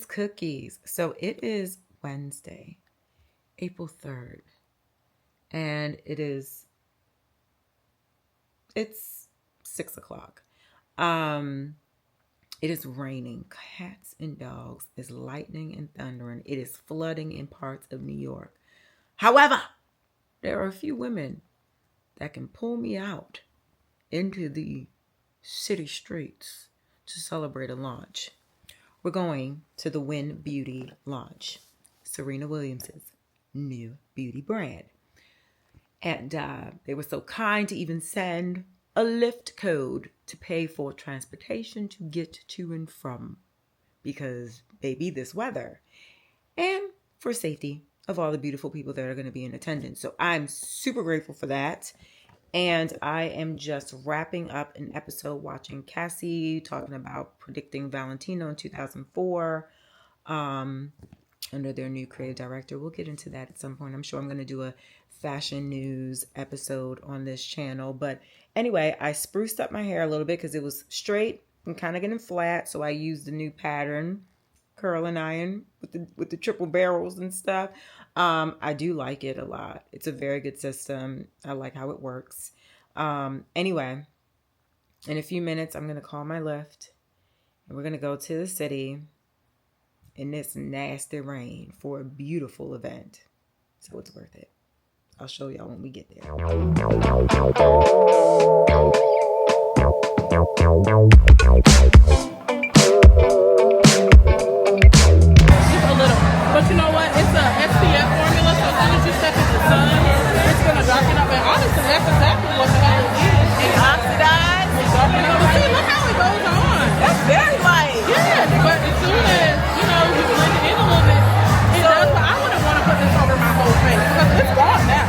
Cookies. So it is Wednesday, April 3rd, and it's 6 o'clock. It is raining cats and dogs. It's lightning and thundering. It is flooding in parts of New York. However, there are a few women that can pull me out into the city streets to celebrate a launch. We're going to the Win Beauty launch, Serena Williams' new beauty brand. And they were so kind to even send a Lyft code to pay for transportation to get to and from, because baby, this weather, and for safety of all the beautiful people that are going to be in attendance. So I'm super grateful for that. And I am just wrapping up an episode watching Cassie talking about predicting Valentino in 2004 under their new creative director. We'll get into that at some point. I'm sure I'm going to do a fashion news episode on this channel. But anyway, I spruced up my hair a little bit because it was straight and kind of getting flat. So I used the new pattern, Carolyn iron with the triple barrels and stuff. I do like it a lot. It's a very good system. I like how it works. Anyway, in a few minutes, I'm going to call my Lyft and we're going to go to the city in this nasty rain for a beautiful event. So it's worth it. I'll show y'all when we get there. But you know what? It's a SPF formula, so as soon as you step in the sun, it's going to darken up. And honestly, that's exactly what the hell it is. It oxidized. It's darkening up. But see, look how it goes on. That's very light. Yeah, but as soon as, you blend it in a little bit, it does. But I wouldn't want to put this over my whole face because it's gone now.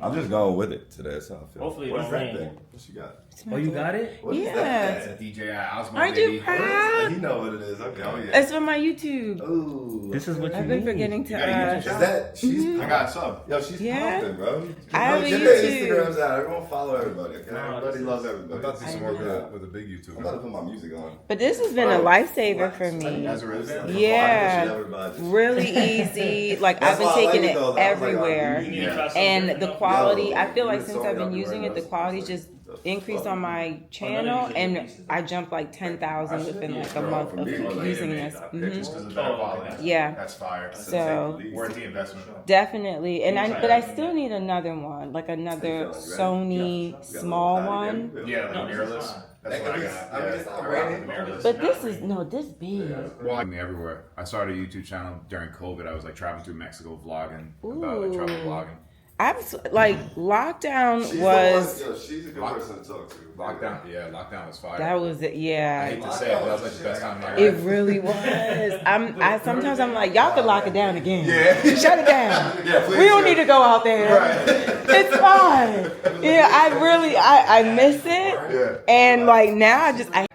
I'm just going with it today. That's how I feel. Hopefully it What's don't that rain. thing? What you got? Oh, you got it? What is Yeah. that? That's a DJI Osmo. Aren't baby. you proud? He know what it is. Okay. Oh, yeah. It's for my YouTube. Ooh. This is what you I've been need. forgetting to. You got a YouTube Is channel? that she's? I got some. Yo, she's Yeah. popping, bro. I have a Get their YouTube. Instagrams out. Everyone follow everybody. Okay. No, Everybody loves I everybody. thought this more with a big I'm YouTuber. about to put my music on. But this has been a lifesaver for me. As a resident. Yeah, really easy. Like I've That's been why I like taking it, it though. I was like, everywhere. You need to try something And different, the though. quality, Yo, I feel like you since told I've me been I'll be using right it, the now. quality just increased on my channel, and I jumped like 10,000 within like a month of using this. Just Mhm. because of better quality. Yeah. That's fire. So Worth the investment. definitely, and but I still need another one, like another Sony small one. Yeah, like a mirrorless. That's what I got. I mean, it's not raining. Mirrorless. But this is this big. Well, I'm everywhere. I started a YouTube channel during COVID. I was like traveling through Mexico vlogging about like travel vlogging. I'm like lockdown She's was. the one, yo, she's a good person to talk to. Lockdown was fire. That was it. I Yeah. hate to say it, but that was like the best time of my It life. really was. I sometimes I'm like, y'all could lock it down again. Yeah. Shut it down. Yeah, please We don't do. need to go out there. It's fine. Yeah, I miss it. Yeah. And like now I just Yeah,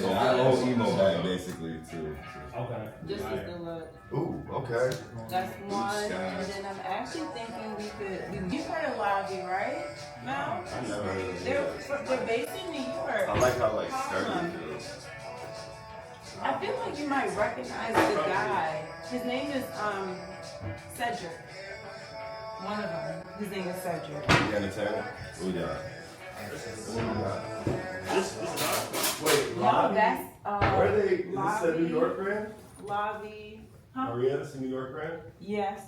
I owe emo bag basically too. Okay. this is the look. Ooh, okay. That's one. And then I'm actually thinking you've heard of Lavi, right? No? I never heard of it. They're based in New York. I like how like sturdy it feels. I feel like you might recognize the guy. His name is Cedric. One of them. His name is Cedric. The entertainer. Ooh, yeah. Wait, No, that's Where are they? Is this a Lavi. New York brand? Lavi. Huh? Maria, this is a New York brand? Yes.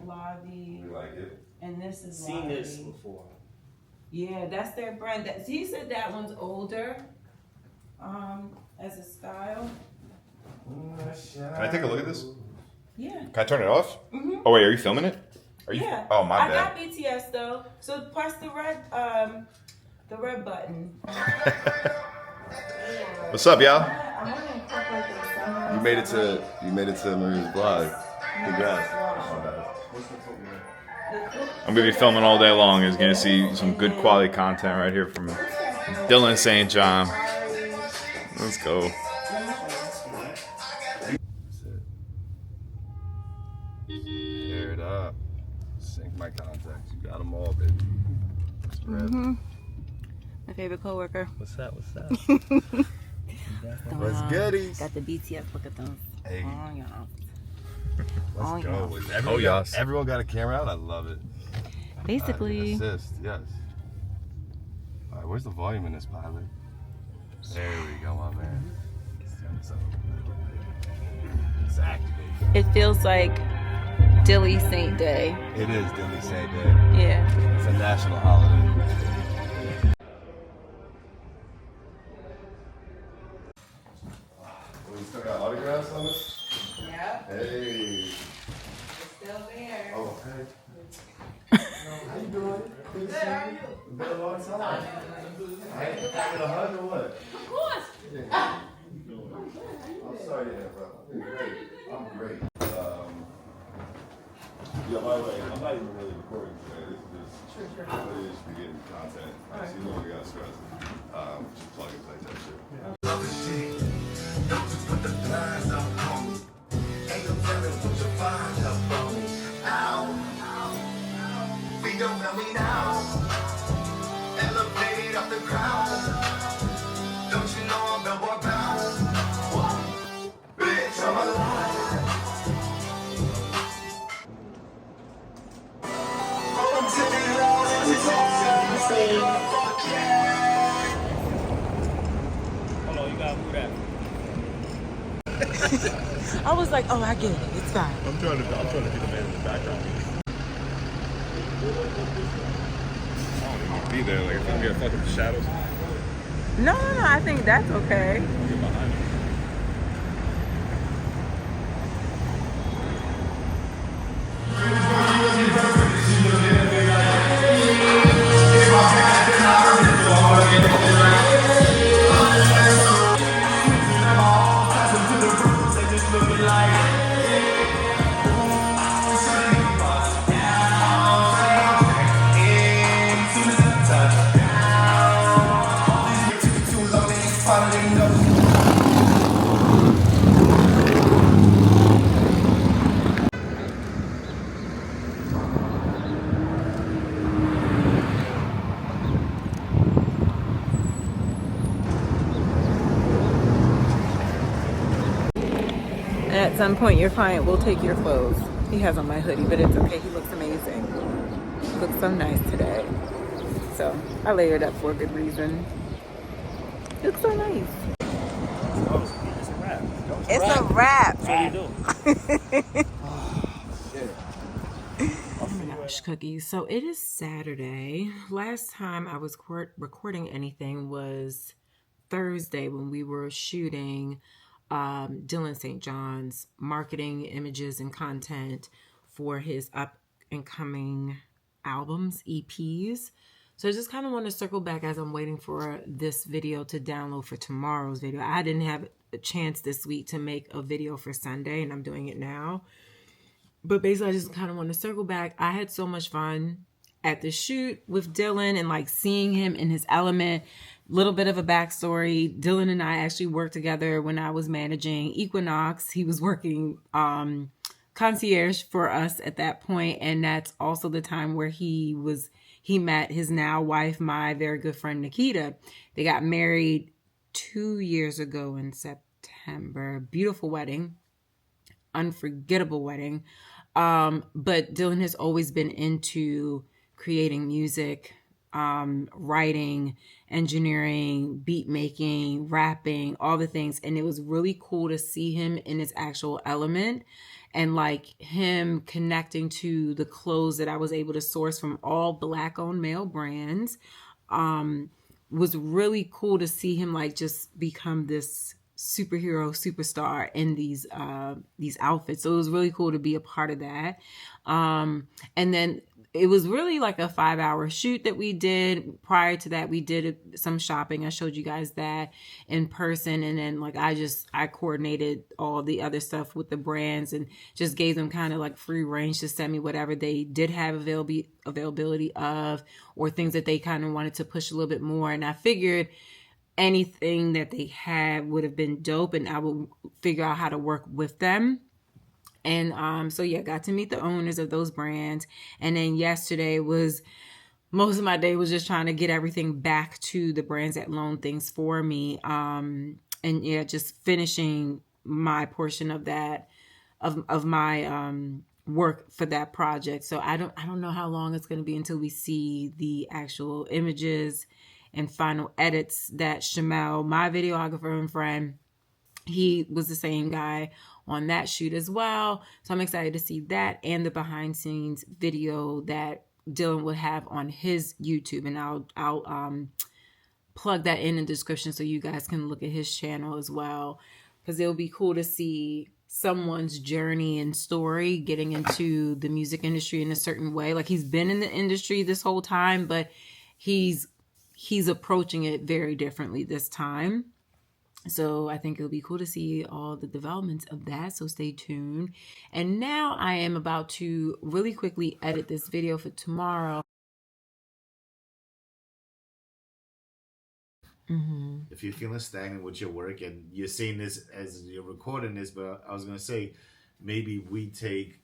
Lavi. You like it? And this is Seen Lavi. this before. Yeah, that's their brand. He said that one's older. As a style. Can I take a look at this? Yeah. Can I turn it off? Mhm. Oh wait, are you filming it? Are you? Yeah. Oh my I bad. got BTS though. So press the red button. What's up, y'all? I want to incorporate the sunrise. You made it to Maria's vlog. Congrats. I'm gonna be filming all day long. Is gonna see some good quality content right here from Dylan St. John. Let's go. Tear it up. Sync my contacts. You got them all, baby. My favorite coworker. What's that? What's that? What's goodies? Got the BTS look at them. Hey, Oh yeah. let's yeah. go. Everyone Oh, got- yes. Everyone got a camera out. I love it. Basically. Assist, yes. All right, where's the volume in this pilot? There we go, my man. Let's turn this up. It's activated. It feels like Dilly Saint Day. It is Dilly St. Day. Yeah. It's a national holiday. We still got autographs on this? Yeah. Hey. It's still there. Oh, hey. How you doing? Good to see you. It's been a long time. Hey, you got a hug or what? Of course. Yeah. I'm sorry to interrupt. I'm great. I'm great. Yeah, by the way, I'm not even really recording today. This is just footage to get content. So you know we got stress. Just plug and play type shit. Don't know me now. Elevated off the ground. Don't you know I'm billboard bound? Bitch, I'm alive. I'm sitting loud in the fuck yeah. Hold on, you gotta move that. I was like, oh, I get it. It's fine. I'm trying to be the man in the background. I don't even be there. Like if I'm getting fucking shadows, No. I think that's okay. I'll get behind me. And at some point, your client will take your clothes. He has on my hoodie, but it's okay. He looks amazing. He looks so nice today. So I layered up for a good reason. He looks so nice. It's a wrap. It's a wrap. What do you do? Oh my gosh, cookies. So it is Saturday. Last time I was recording anything was Thursday when we were shooting Dylan St. John's marketing images and content for his up and coming albums, EPs. So I just kind of want to circle back as I'm waiting for this video to download for tomorrow's video. I didn't have a chance this week to make a video for Sunday, and I'm doing it now. But basically, I just kind of want to circle back. I had so much fun at the shoot with Dylan and like seeing him in his element. Little bit of a backstory. Dylan and I actually worked together when I was managing Equinox. He was working concierge for us at that point, and that's also the time where he met his now wife, my very good friend Nikita. They got married 2 years ago in September. Beautiful wedding. Unforgettable wedding. But Dylan has always been into creating music, writing, engineering, beat making, rapping, all the things. And it was really cool to see him in his actual element and like him connecting to the clothes that I was able to source from all Black owned male brands. Was really cool to see him like just become this superhero superstar in these outfits. So it was really cool to be a part of that. And then it was really like a 5-hour shoot that we did. Prior to that, we did some shopping. I showed you guys that in person. And then like I coordinated all the other stuff with the brands and just gave them kind of like free range to send me whatever they did have availability of, or things that they kind of wanted to push a little bit more. And I figured anything that they had would have been dope, and I would figure out how to work with them. And so yeah, got to meet the owners of those brands. And then yesterday was, most of my day was just trying to get everything back to the brands that loaned things for me. And yeah, just finishing my portion of that, of my work for that project. So I don't know how long it's going to be until we see the actual images and final edits that Shamel, my videographer and friend, he was the same guy on that shoot as well. So I'm excited to see that and the behind scenes video that Dylan would have on his YouTube. And I'll plug that in the description so you guys can look at his channel as well. Because it'll be cool to see someone's journey and story getting into the music industry in a certain way. Like he's been in the industry this whole time, but he's approaching it very differently this time. So I think it'll be cool to see all the developments of that. So stay tuned. And now I am about to really quickly edit this video for tomorrow. If you're feeling stagnant with your work and you're seeing this as you're recording this, but I was going to say, maybe we take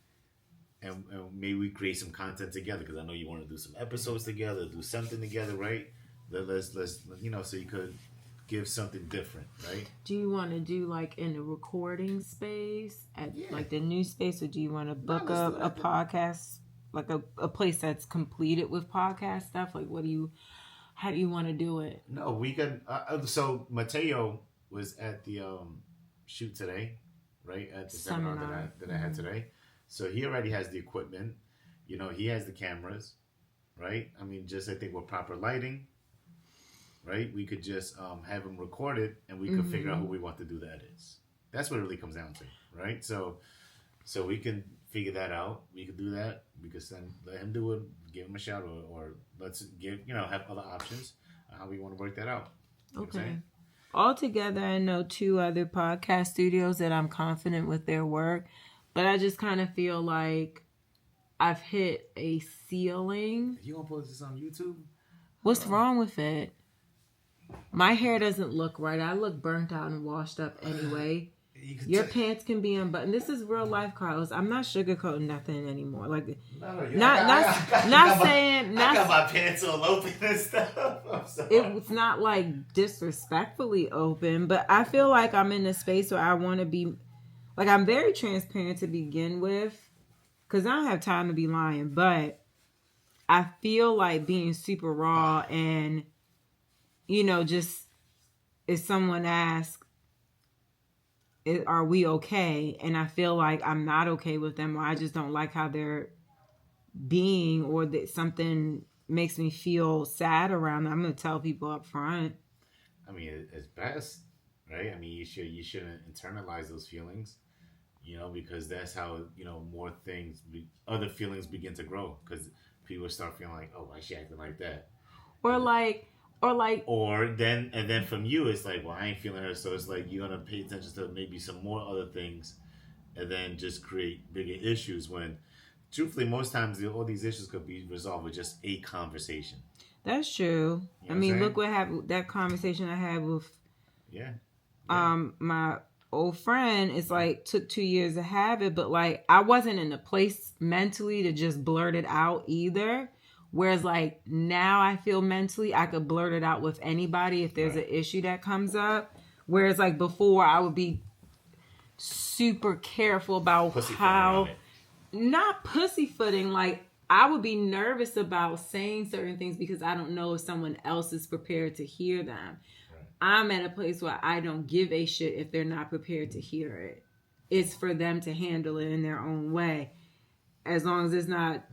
and maybe we create some content together, because I know you want to do some episodes together, do something together, right? Let's so you could give something different, right? Do you want to do like in the recording space at like the new space, or do you want to book up a podcast, like a place that's completed with podcast stuff? Like how do you want to do it? No, we can. So Mateo was at the shoot today, right? At the seminar that I had today. So he already has the equipment. You know, he has the cameras, right? I mean, just I think with proper lighting, right? We could just have him record it, and we could figure out who we want to do the edits. That's what it really comes down to, right? So we can figure that out. We could do that. We could let him do it, give him a shout, or let's have other options on how we want to work that out. Okay. Altogether, I know 2 other podcast studios that I'm confident with their work, but I just kind of feel like I've hit a ceiling. You gonna post this on YouTube? What's wrong with it? My hair doesn't look right. I look burnt out and washed up anyway. Your pants can be unbuttoned. This is real life, Carlos. I'm not sugarcoating nothing anymore. Like, not saying. I got my pants all open and stuff. I'm sorry. It's not like disrespectfully open, but I feel like I'm in a space where I want to be Like, I'm very transparent to begin with, because I don't have time to be lying, but I feel like being super raw and, just if someone asks, are we okay? And I feel like I'm not okay with them, or I just don't like how they're being, or that something makes me feel sad around them, I'm going to tell people up front. I mean, it's best, right? I mean, you shouldn't internalize those feelings, because that's how more other feelings begin to grow, because people start feeling like, oh, why is she acting like that? Or then from you, it's like, well, I ain't feeling her, so it's like you're gonna pay attention to maybe some more other things, and then just create bigger issues. When, truthfully, most times all these issues could be resolved with just a conversation. That's true. You know I mean, what I'm look what happened. That conversation I had with Yeah. my old friend. It's like took 2 years to have it, but like I wasn't in a place mentally to just blurt it out either. Whereas like now I feel mentally I could blurt it out with anybody if there's an issue that comes up. Whereas like before I would be super careful about how, not pussyfooting, like I would be nervous about saying certain things because I don't know if someone else is prepared to hear them. I'm at a place where I don't give a shit if they're not prepared to hear it. It's for them to handle it in their own way. As long as it's not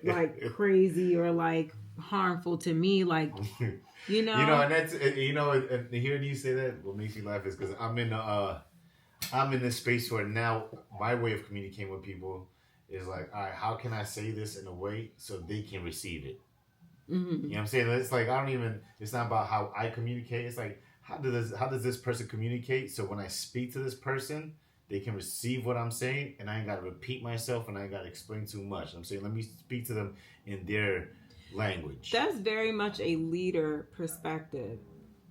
like crazy or like harmful to me, like, and that's, and hearing you say that, what makes me laugh is because I'm in this space where now my way of communicating with people is like, all right, how can I say this in a way so they can receive it? Mm-hmm. You know what I'm saying? It's like it's not about how I communicate. It's like, how does this person communicate? So when I speak to this person, they can receive what I'm saying, and I ain't got to repeat myself, and I ain't got to explain too much. I'm saying, let me speak to them in their language. That's very much a leader perspective.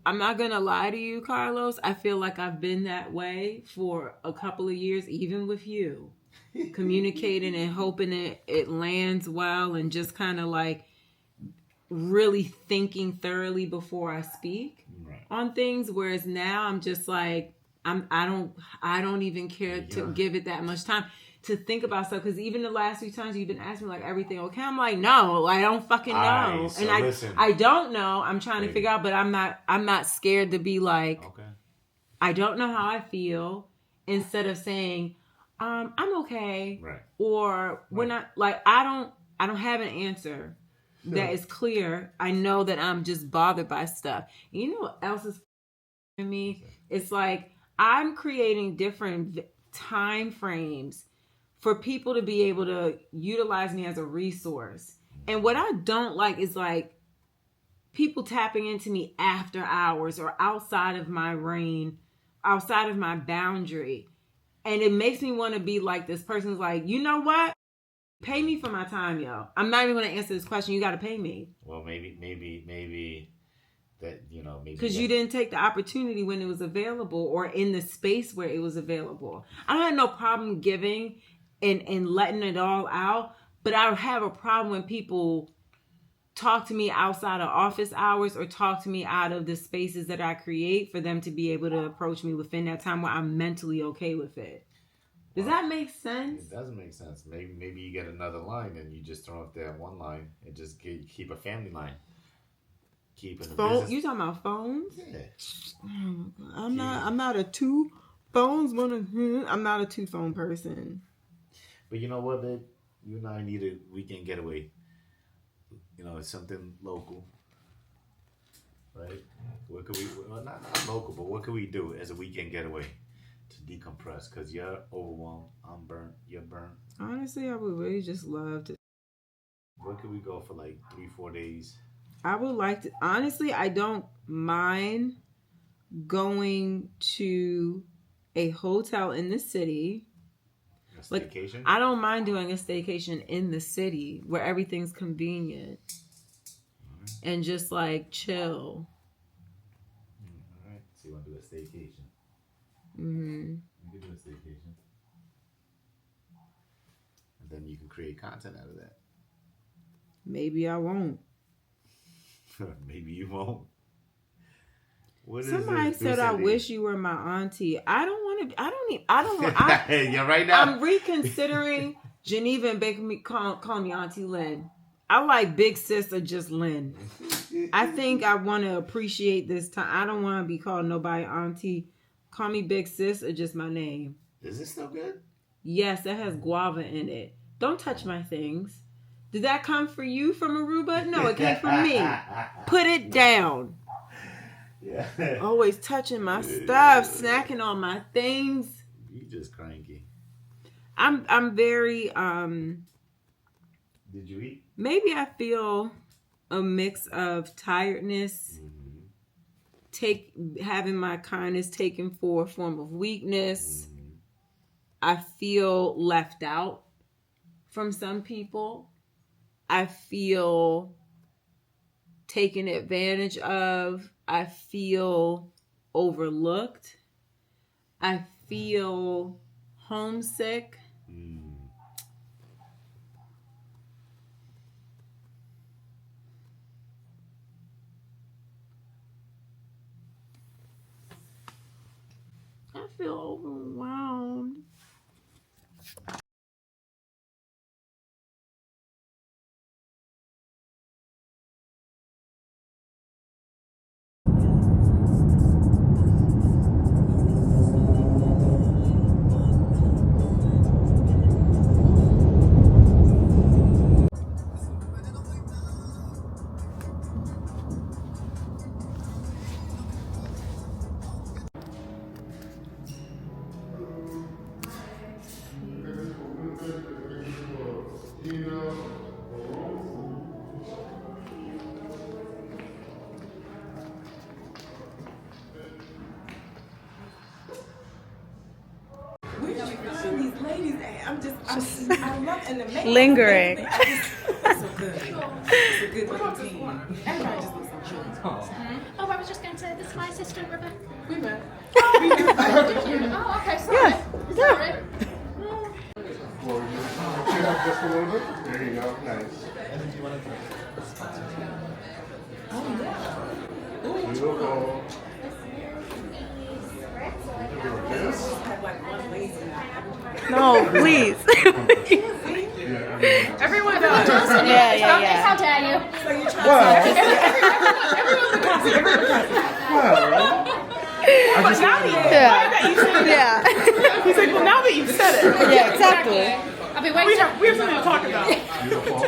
I'm not going to lie to you, Carlos. I feel like I've been that way for a couple of years, even with you. Communicating and hoping it lands well, and just kind of like really thinking thoroughly before I speak on things. Whereas now I'm just like, I don't even care to give it that much time to think about stuff. Because even the last few times you've been asking me like, everything okay? I'm like, no, I don't fucking know. So and listen, I don't know. I'm trying to figure out, but I'm not scared to be like, okay, I don't know how I feel, instead of saying, I'm okay. Right. Or we're not, like, I don't have an answer that is clear. I know that I'm just bothered by stuff. And you know what else is for me? It's like, I'm creating different time frames for people to be able to utilize me as a resource. And what I don't like is like people tapping into me after hours or outside of my reign, outside of my boundary. And it makes me want to be like, this person's like, you know what? Pay me for my time, yo. I'm not even going to answer this question. You got to pay me. Well, maybe that, maybe because you didn't take the opportunity when it was available, or in the space where it was available. I don't have no problem giving and letting it all out, but I have a problem when people talk to me outside of office hours, or talk to me out of the spaces that I create for them to be able to approach me within that time where I'm mentally okay with it. Does that make sense? It doesn't make sense. Maybe you get another line and you just throw up that one line and just keep a family line. Keep in the business. You talking about phones? Yeah. I'm not a two phones. I'm not a 2-phone person. But you know what, babe? You and I need a weekend getaway. It's something local, right? What could we? Well, not local, but what could we do as a weekend getaway to decompress? Because you're overwhelmed, I'm burnt, you're burnt. Honestly, I would really just love to. Where could we go for like 3-4 days? I would like to. Honestly, I don't mind going to a hotel in the city. A staycation? Like, I don't mind doing a staycation in the city where everything's convenient. And just like chill. All right. So you want to do a staycation? Mm-hmm. You can do a staycation. And then you can create content out of that. Maybe I won't. Maybe you won't. What is Somebody this? said, "I Cindy? wish you were my auntie." I don't want to. I don't need. I don't want. Yeah, right now. I'm reconsidering Geneva and Baker. Call me Auntie Lynn. I like big sis or just Lynn. I think I want to appreciate this time. I don't want to be called nobody auntie. Call me big sis or just my name. Is it still good? Yes, it has guava in it. Don't touch my things. Did that come for you from Aruba? No, it came from me. Put it down. Yeah. Always touching my stuff, snacking on my things. You just cranky. I'm very Did you eat? maybe I feel a mix of tiredness, having my kindness taken for a form of weakness. I feel left out from some people. I feel taken advantage of. I feel overlooked. I feel homesick. I feel overwhelmed. Where did you find these ladies at? I love and the makeup. Lingering. It's so good. It's a good routine. Everybody just looks so cute. Oh, I was just going to say, this is my sister, Rebecca. We met. Oh, okay, sorry. Sorry. Chin up just a little bit. There you go. Nice. Beautiful. No, please. Everyone does. Yeah. How dare you? Yeah. He's like, well, now that you've said it. Yeah, exactly. I'll be We waiting. have something to talk about. Beautiful.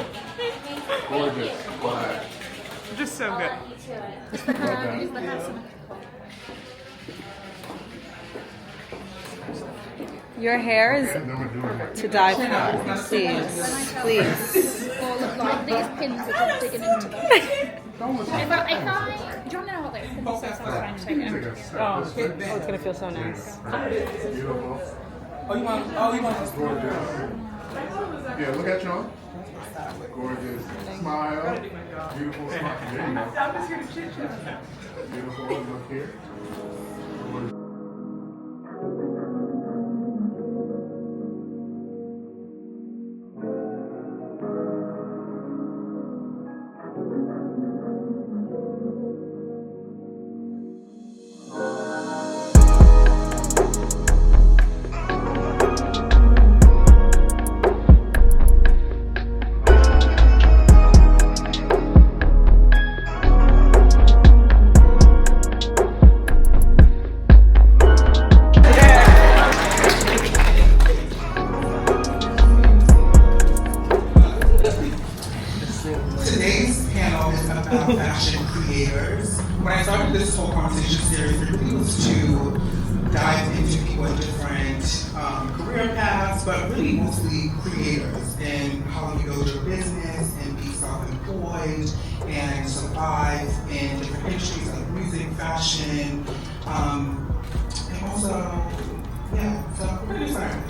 Gorgeous. Black. Just so good. Your hair is And then we're doing to die for. Please. Please. All of like these pins are just digging into them. If I, do you want to know what those pins are? So I'm trying to take it. Oh, it's gonna feel so nice. beautiful. Oh, you want Gorgeous. Yeah, look at y'all. Gorgeous. Smile. Beautiful smile. There you go. I'm just here to chit chat. Beautiful. Look here. Gorgeous. Today's panel is about fashion creators. When I started this whole conversation series, it really was to dive into people in different career paths, but really mostly creators and how you build your business and be self-employed and survive in different industries like music, fashion, and also, so we're excited.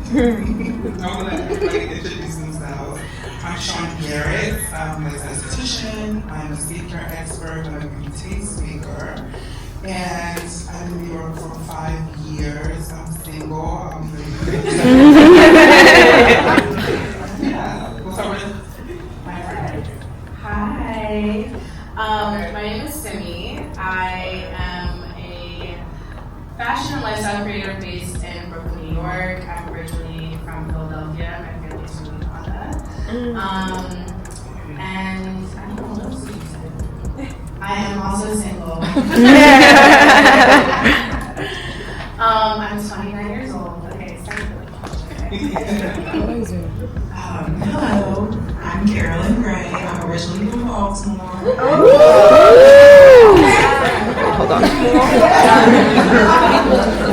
I'm gonna let everybody introduce themselves. I'm Sean Garrett. I'm a esthetician. I'm a skincare expert. I'm a beauty tastemaker. And I've been in New York for 5 years. I'm single. What's up with my friend? Hi. My name is Simi. I am York. I'm originally from Philadelphia. My family's from Uganda. And I don't know what else you said. I am also single. I'm 29 years old. Okay, start Hello, I'm Carolyn Gray. I'm originally from Baltimore. Hold on.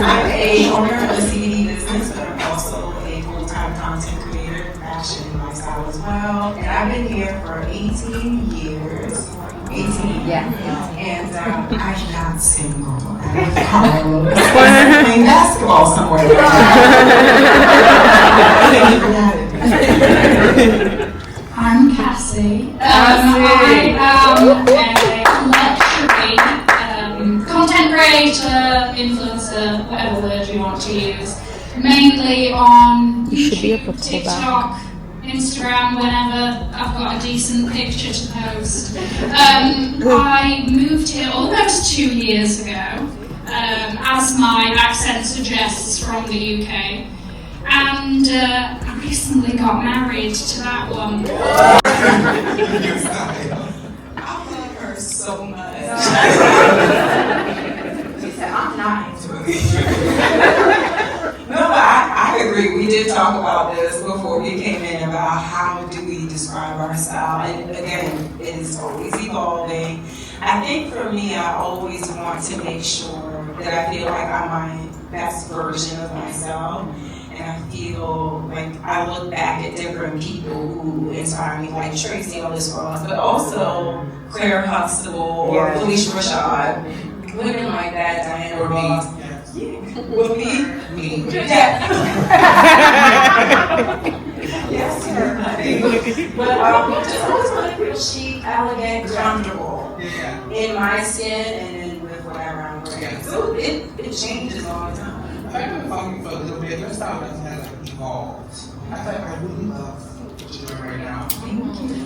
I'm a owner of a CBD business, but I'm also a full-time content creator, fashion and lifestyle as well. And I've been here for 18 years. 18, yeah. And I'm not single. I'm playing basketball somewhere. I'm Cassie. I am a luxury content creator, influencer, whatever word you want to use, mainly on YouTube, TikTok, Instagram, whenever I've got a decent picture to post. I moved here almost 2 years ago, as my accent suggests, from the UK. And I recently got married to that one. I love her so much. She said, I'm not into it. No, I agree. We did talk about this before we came in about how do we describe our style. And again, it is always evolving. I think for me, I always want to make sure that I feel like I'm my best version of myself. And I feel like I look back at different people who inspire me, like Tracy Ellis Ross, but also Claire Huxtable or Felicia Rashad. Women like that, Diana Ross. Will be me. Yeah. Yes, sir. But just always want to feel chic, elegant, comfortable in my skin and then with whatever I'm wearing. So it changes all the time. I've been following you for a little bit. Your style doesn't have evolved. I feel like I really love what you're doing right now.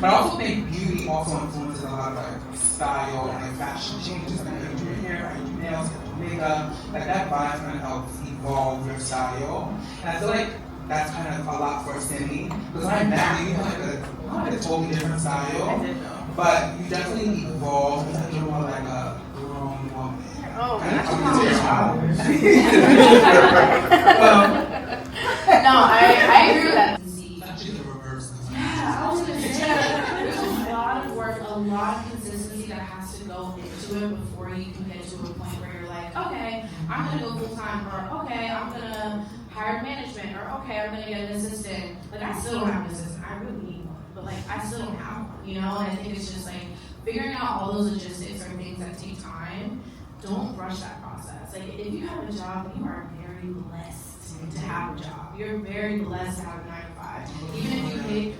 But I also think beauty also influences a lot of style and fashion changes. Like you do your hair, you do nails, makeup, like that vibe kind of helps evolve your style. And I feel like that's kind of a lot for Cindy. Because when I met you, you had like a totally different style. But you definitely evolved into more like a grown woman. Oh, no, I agree with that. Yeah, I was going to say, there's a lot of work, a lot of consistency that has to go into it before you can get to a point where you're like, okay, I'm going to go full time, or okay, I'm going to hire management, or okay, I'm going to get an assistant. Like, I still don't have an assistant. I really need one, but like, I still don't have one, you know? And I think it's just like figuring out all those logistics are things that take time. Don't rush that process. Like, if you have a job, you are very blessed to have a job. You're very blessed to have a 9 to 5. Even if you hate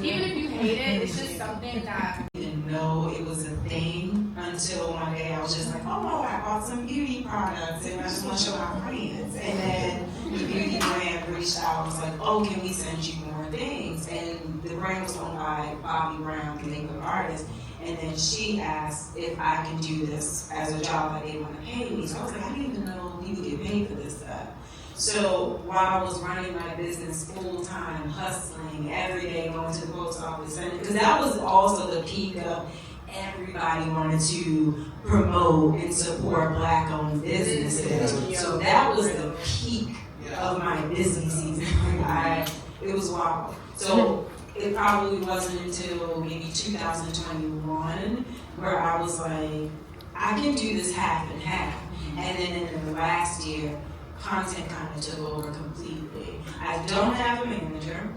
even if you hate it, it's just something that I didn't know it was a thing until one day I was just like, oh, I bought some beauty products and I just want to show my friends. And then the beauty brand reached out and was like, oh, can we send you more things? And the brand was owned by Bobby Brown, the makeup artist. And then she asked if I can do this as a job that they want to pay me. So I was like, I didn't even know people get paid for this stuff. So while I was running my business full time, hustling every day, going to the post office, because that was also the peak of everybody wanted to promote and support Black owned businesses. So that was the peak of my busy season. It was wild. So it probably wasn't until maybe 2021 where I was like, I can do this half and half. And then in the last year, content kind of took over completely. I don't have a manager.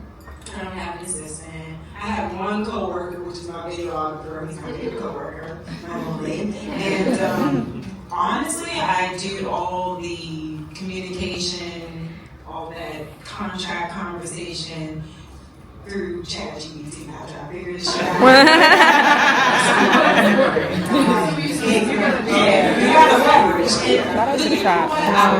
I don't have an assistant. I have one coworker, which is my videographer. He's my favorite coworker, normally. And honestly, I do all the communication, all that contract conversation through ChatGPT. After I figured this shit out. You gotta leverage it.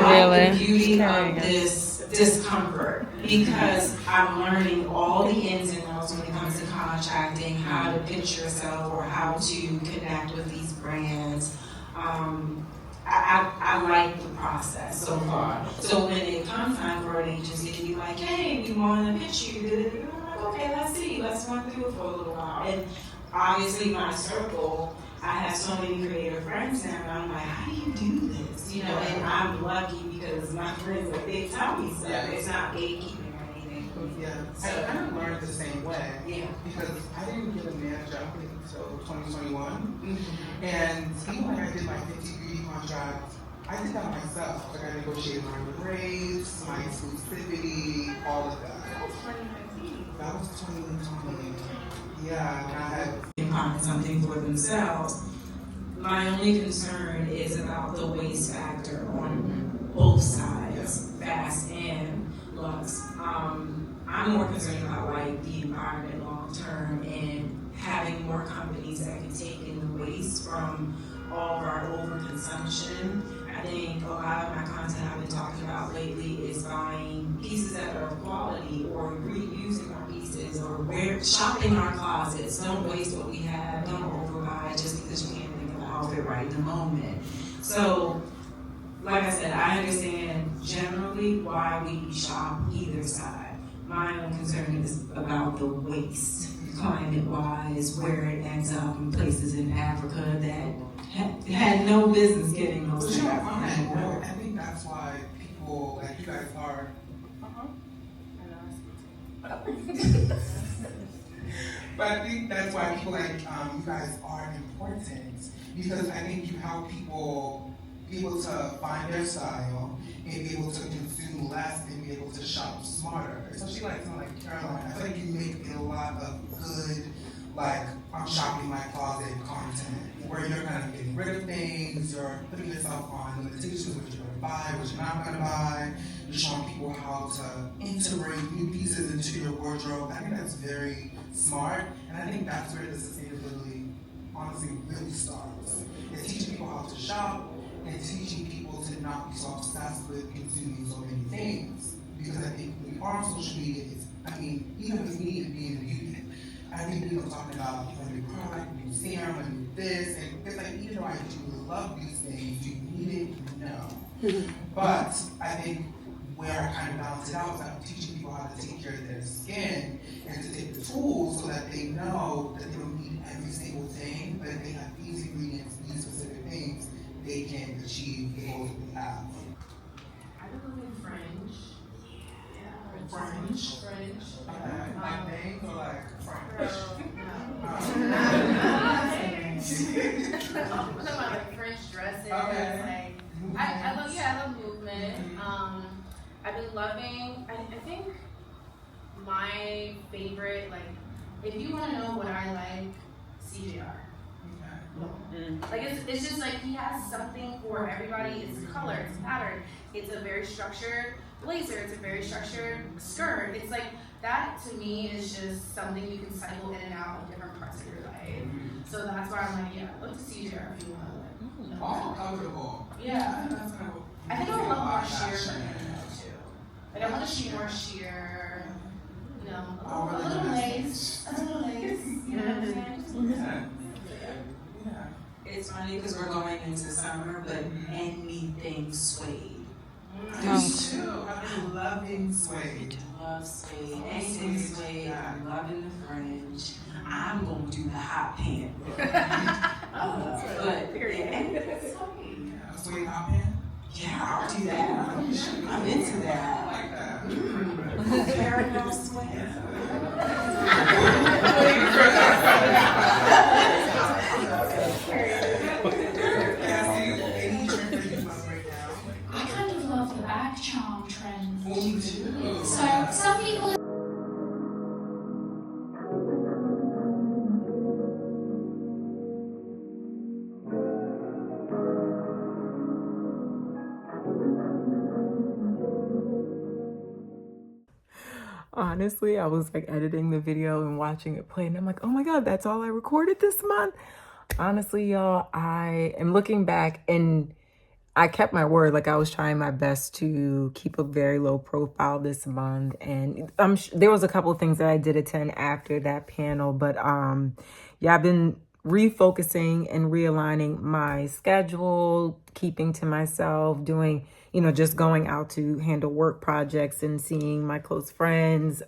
Really. The beauty of this discomfort, because I'm learning all the ins and outs when it comes to contracting, how to pitch yourself or how to connect with these brands. I like the process so far. So when it comes time for an agency to be like, hey, we want to pitch you, I'm like, okay, let's see, let's run through it for a little while. And obviously my circle, I have so many creative friends now, and I'm like, how do you do this? You know, and I'm lucky because my friends, like, they tell me stuff. Yeah. It's not gatekeeping or anything. Yeah, So, I kind of learned the same way. Yeah. Because I didn't get a manager until 2021. And even when I did my 50 beauty contract, I did that myself. Like I negotiated my rates, my exclusivity, all of that. That was 2020. Yeah, and I had find something for themselves. My only concern is about the waste factor on both sides, Fast and Lux. I'm more concerned about like the environment long term and having more companies that can take in the waste from all of our overconsumption. I think a lot of my content I've been talking about lately is buying pieces that are of quality or reusing our pieces or shopping our closets. Don't waste what we have. Don't overbuy just because you can't think of the outfit right in the moment. So, like I said, I understand generally why we shop either side. My own concern is about the waste, climate-wise, where it ends up in places in Africa that had no business getting those things. I think that's why people like you guys are. But I think that's why people like you guys are important, because I think you help people be able to find their style and be able to consume less and be able to shop smarter. Especially like someone like Carolyn, I feel like you make a lot of good, like I'm shopping my closet content, where you're kind of getting rid of things, you're putting yourself on limitations, what you're going to buy, what you're not going to buy. You're showing people how to integrate new pieces into your wardrobe. I think that's very smart, and I think that's where the sustainability honestly really starts. It's teaching people how to shop and teaching people to not be so obsessed with consuming so many things. Because I think when you are on social media, even with me and being a beauty, I think people are talking about a new product, a new serum, a new this, and it's like, even though I do love these things, do you need it? No. But I think where I kind of balance it out is I'm teaching people how to take care of their skin and to take the tools so that they know that they don't need every single thing, but if they have these ingredients, these specific things, they can achieve the goals that they have. I believe in French. French? French. Like names or like French? I'm talking about like French dresses. Okay. Like, I love movement. I've been loving, I think my favorite, like, if you want to know what I like, CJR. Like it's just like he has something for everybody. It's color, it's pattern, it's a very structured blazer, it's a very structured skirt. It's like that to me is just something you can cycle in and out of different parts of your life. So that's why I'm like, yeah, look to CJR if you want to like. Also comfortable. Yeah, I think I would love more sheer for him too. Like I want to see more sheer, you know, a little lace, you know what I'm saying? It's funny because we're going into summer, but anything suede. Me too. I've been loving suede. Love suede. Anything suede. I'm loving the fringe. I'm going to do the hot pant. But Suede hot pant? Yeah, I'll do that. I'm into that. I like that. Caramel suede. I kind of love the back charm trend. Me too. So some people. Honestly, I was like editing the video and watching it play, and I'm like, oh my God, that's all I recorded this month. Honestly, y'all, I am looking back and I kept my word. Like I was trying my best to keep a very low profile this month. And there was a couple of things that I did attend after that panel, but yeah, I've been refocusing and realigning my schedule, keeping to myself, doing, just going out to handle work projects and seeing my close friends.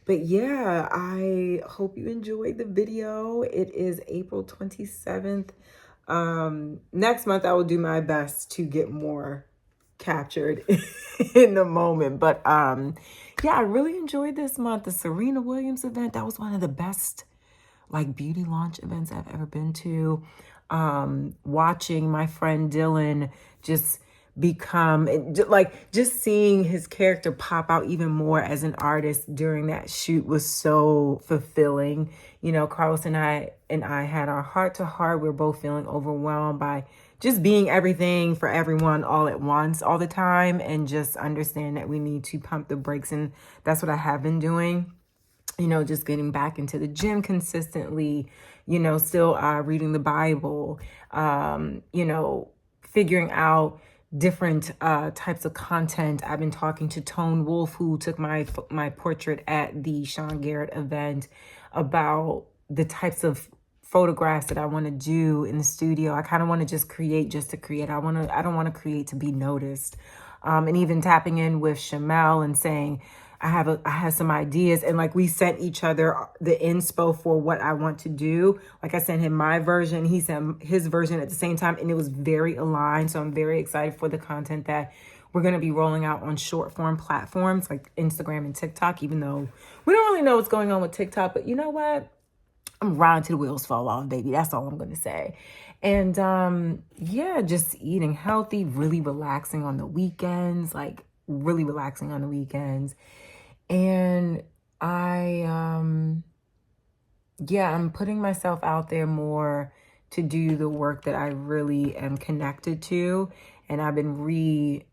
But yeah, I hope you enjoyed the video. It is April 27th. Next month, I will do my best to get more captured in the moment. But yeah, I really enjoyed this month. The Serena Williams event, that was one of the best beauty launch events I've ever been to. Watching my friend Dylan just become just seeing his character pop out even more as an artist during that shoot was so fulfilling. Carlos and I had our heart to heart. We were both feeling overwhelmed by just being everything for everyone all at once, all the time, and just understand that we need to pump the brakes. And that's what I have been doing. Just getting back into the gym consistently, still reading the Bible, figuring out different types of content. I've been talking to Tone Wolf, who took my portrait at the Sean Garrett event, about the types of photographs that I want to do in the studio. I kind of want to just create to create. I don't want to create to be noticed. And even tapping in with Shamel and saying, I have some ideas, and we sent each other the inspo for what I want to do. I sent him my version, he sent his version at the same time, and it was very aligned. So I'm very excited for the content that we're going to be rolling out on short form platforms like Instagram and TikTok, even though we don't really know what's going on with TikTok. But you know what? I'm riding till the wheels fall off, baby. That's all I'm going to say. And yeah, just eating healthy, really relaxing on the weekends, really relaxing on the weekends. And I'm putting myself out there more to do the work that I really am connected to. And I've been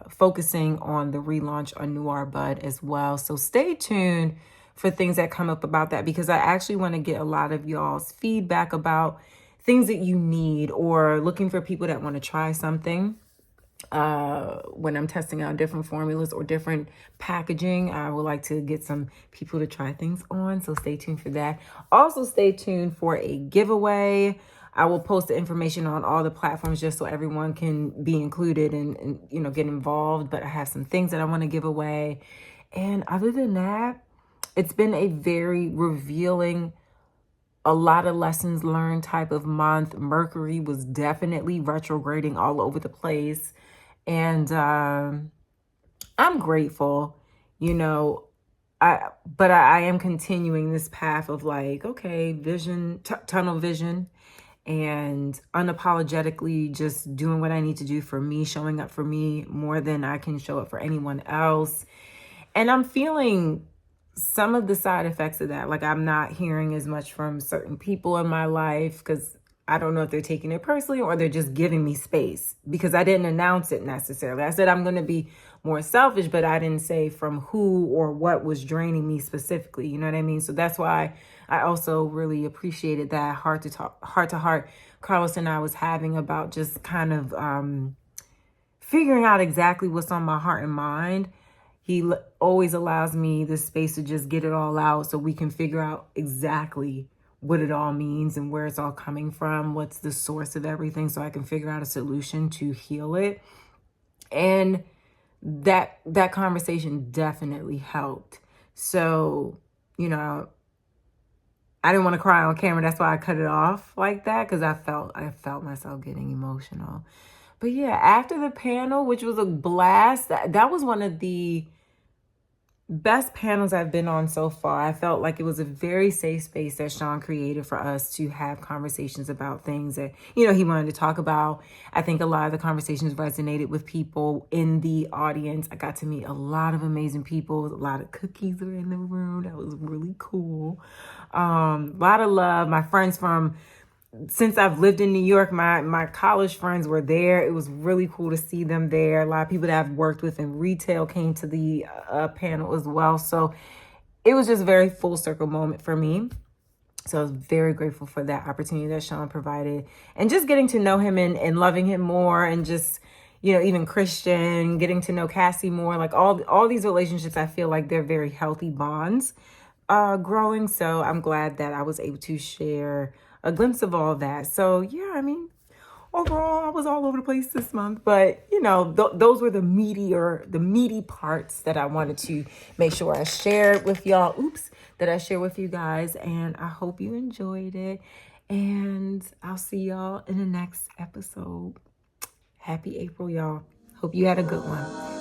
focusing on the relaunch on Noir Bud as well. So stay tuned for things that come up about that, because I actually want to get a lot of y'all's feedback about things that you need, or looking for people that want to try something. When I'm testing out different formulas or different packaging, I would like to get some people to try things on. So stay tuned for that. Also stay tuned for a giveaway. I will post the information on all the platforms just so everyone can be included and get involved. But I have some things that I want to give away. And other than that, it's been a very revealing, a lot of lessons learned type of month. Mercury was definitely retrograding all over the place. And I'm grateful, but I am continuing this path of vision, tunnel vision, and unapologetically just doing what I need to do for me, showing up for me more than I can show up for anyone else. And I'm feeling some of the side effects of that. I'm not hearing as much from certain people in my life, because I don't know if they're taking it personally or they're just giving me space, because I didn't announce it necessarily. I said I'm going to be more selfish, but I didn't say from who or what was draining me specifically. You know what I mean? So that's why I also really appreciated that heart to heart Carlos and I was having about just kind of figuring out exactly what's on my heart and mind. He always allows me the space to just get it all out so we can figure out exactly what it all means and where it's all coming from, what's the source of everything, so I can figure out a solution to heal it. And that conversation definitely helped. So, I didn't want to cry on camera. That's why I cut it off like that, because I felt myself getting emotional. But yeah, after the panel, which was a blast, that was one of the best panels I've been on so far. I felt like it was a very safe space that Sean created for us to have conversations about things that, he wanted to talk about. I think a lot of the conversations resonated with people in the audience. I got to meet a lot of amazing people. A lot of cookies were in the room. That was really cool. A lot of love. My friends since I've lived in New York, my college friends were there. It was really cool to see them there. A lot of people that I've worked with in retail came to the panel as well. So it was just a very full circle moment for me. So I was very grateful for that opportunity that Sean provided, and just getting to know him and loving him more, and just, even Christian, getting to know Cassie more, all these relationships, I feel like they're very healthy bonds. growing. So I'm glad that I was able to share a glimpse of all that. So yeah, I mean, overall, I was all over the place this month, but you know, those were the meaty parts that I wanted to make sure I shared with y'all. That I share with you guys, and I hope you enjoyed it. And I'll see y'all in the next episode. Happy April, y'all. Hope you had a good one.